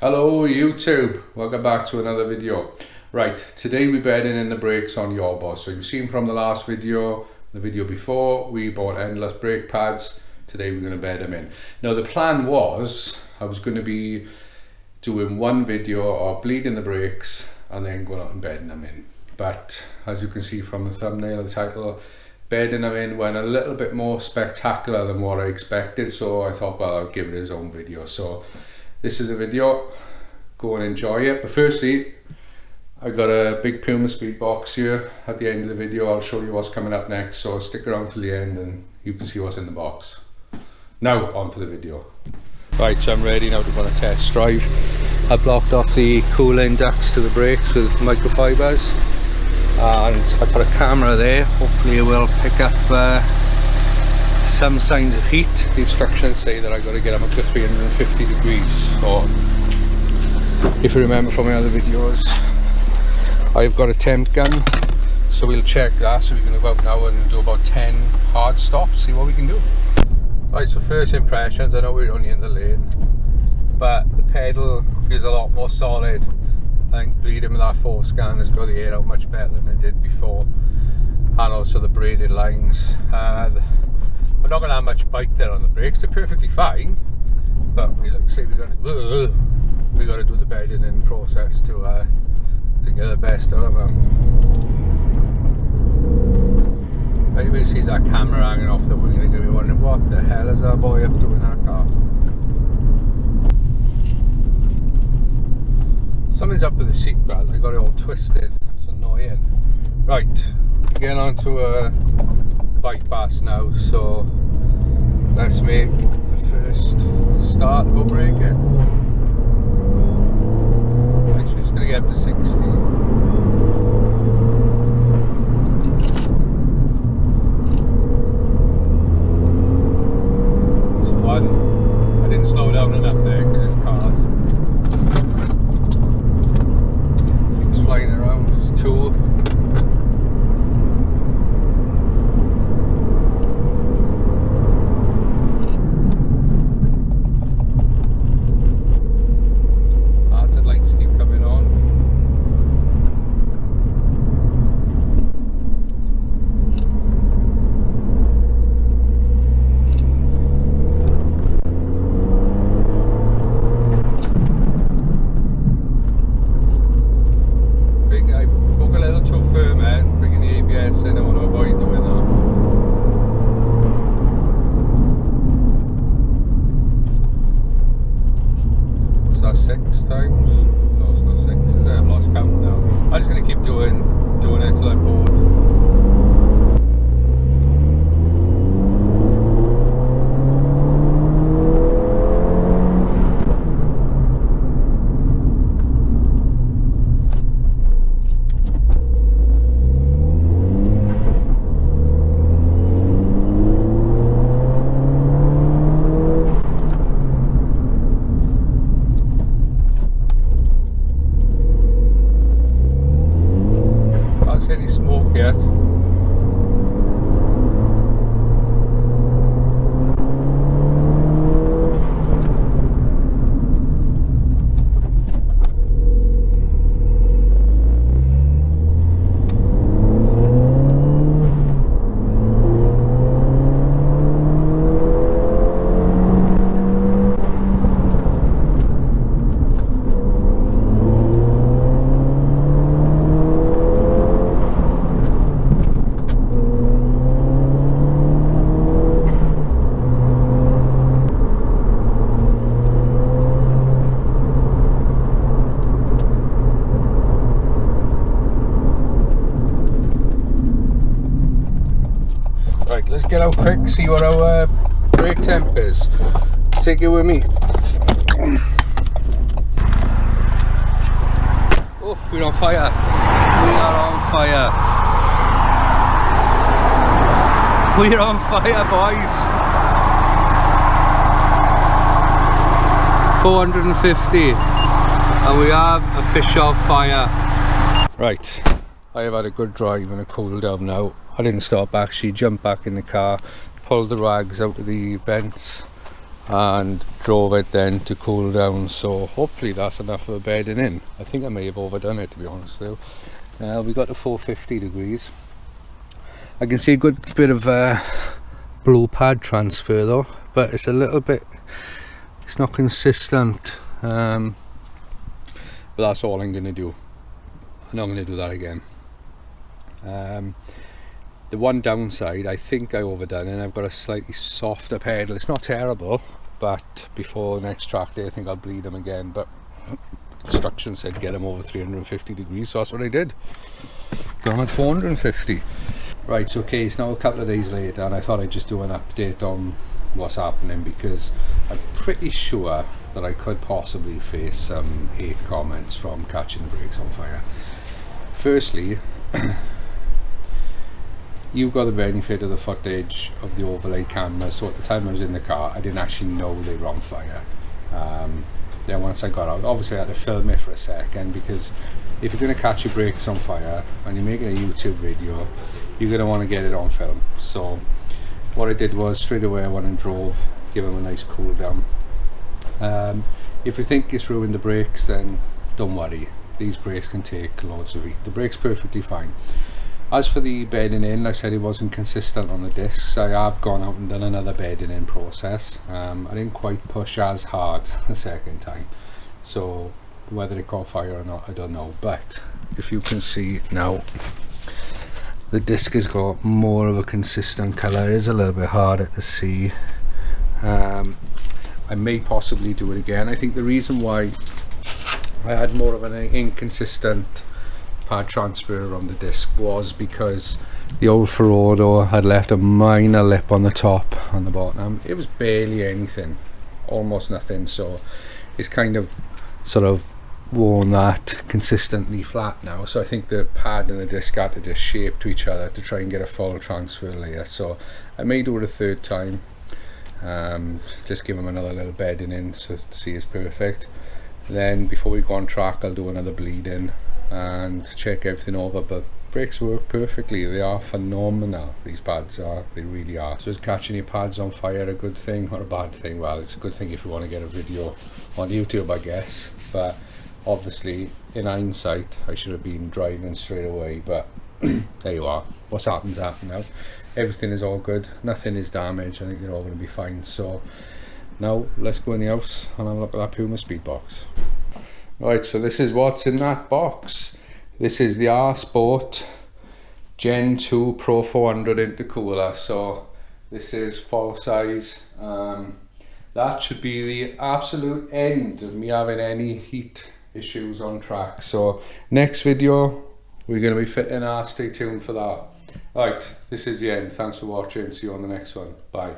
Hello YouTube, welcome back to another video. Right, today we're bedding in the brakes on your bus. So you've seen from the last video, the video before, we bought endless brake pads. Today we're going to bed them in. Now the plan was, I was going to be doing one video of bleeding the brakes and then going out and bedding them in. But as you can see from the thumbnail, the title, bedding them in went a little bit more spectacular than what I expected. So I thought, well, I'll give it his own video. So this is a video, go and enjoy it. But firstly, I got a big pumaspeed box here. At the end of the video, I'll show you what's coming up next. So stick around till the end and you can see what's in the box. Now, on to the video. Right, so I'm ready now to go on a test drive. I blocked off the cooling ducts to the brakes with microfibers. And I put a camera there. Hopefully it will pick up some signs of heat. The instructions say that I've got to get them up to 350 degrees. So if you remember from my other videos, I've got a temp gun, so we'll check that. So we're going to go out now and do about 10 hard stops, see what we can do. Right, so first impressions, I know we're only in the lane, but the pedal feels a lot more solid. I think bleeding with that force gun has got the air out much better than it did before, and also the braided lines. We're not going to have much bite there on the brakes. They're perfectly fine, but we like say we got to do the bedding in process to get the best out of them. If anybody sees that camera hanging off the wing, they're going to be wondering what the hell is that boy up to in that car. Something's up with the seatbelt. They got it all twisted. It's annoying. Right, getting on to a bypass now, so let's make the first start of braking. Right, so we're just going to get up to 60. This one, I didn't slow down enough there because it's cars. Things flying around, there's two. Any smoke yet? Right, let's get out quick, see what our brake temp is. Take it with me. Oof, we're on fire. We are on fire. We're on fire, boys. 450. And we have a fish off fire. Right, I have had a good drive and a cooled down now. I didn't stop actually, jumped back in the car, pulled the rags out of the vents, and drove it then to cool down, so hopefully that's enough for bedding in. I think I may have overdone it, to be honest though. We got to 450 degrees. I can see a good bit of blow pad transfer though, but it's a little bit, it's not consistent, but that's all I'm going to do. I'm not going to do that again. The one downside, I think I overdone it, and I've got a slightly softer pedal. It's not terrible, but before next track day I think I'll bleed them again, but instructions said get them over 350 degrees, so that's what I did. Got them at 450. Right, okay, it's now a couple of days later, and I thought I'd just do an update on what's happening, because I'm pretty sure that I could possibly face some hate comments from catching the brakes on fire. Firstly, you've got the benefit of the footage of the overlay camera, so at the time I was in the car I didn't actually know they were on fire. Then once I got out, obviously I had to film it for a second, because if you're going to catch your brakes on fire and you're making a YouTube video, you're going to want to get it on film. So what I did was straight away I went and drove, give them a nice cool down. If you think it's ruined the brakes, then don't worry, these brakes can take loads of heat. The brake's perfectly fine. As for the bedding in, I said it wasn't consistent on the discs. I have gone out and done another bedding in process. I didn't quite push as hard the second time, so whether it caught fire or not I don't know, but if you can see now, the disc has got more of a consistent colour. It is a little bit harder to see. I may possibly do it again. I think the reason why I had more of an inconsistent pad transfer on the disc was because the old Ferrado had left a minor lip on the top and the bottom. It was barely anything, almost nothing, so it's kind of sort of worn that consistently flat now. So I think the pad and the disc had to just shape to each other to try and get a full transfer layer. So I may do it a third time, just give them another little bedding in so to see it's perfect. Then before we go on track I'll do another bleed in and check everything over, but brakes work perfectly. They are phenomenal, these pads are, they really are. So is catching your pads on fire a good thing or a bad thing? Well, it's a good thing if you want to get a video on YouTube, I guess, but obviously in hindsight I should have been driving straight away, but there you are. What's happened's happened now. Everything is all good, nothing is damaged. I think they're all going to be fine. So now let's go in the house and have a look at that pumaspeed box. Right, so this is what's in that box. This is the Rsport Gen 2 Pro 400 intercooler. So this is full size. That should be the absolute end of me having any heat issues on track. So next video we're going to be fitting ours. Stay tuned for that. Right, this is the end. Thanks for watching. See you on the next one. Bye.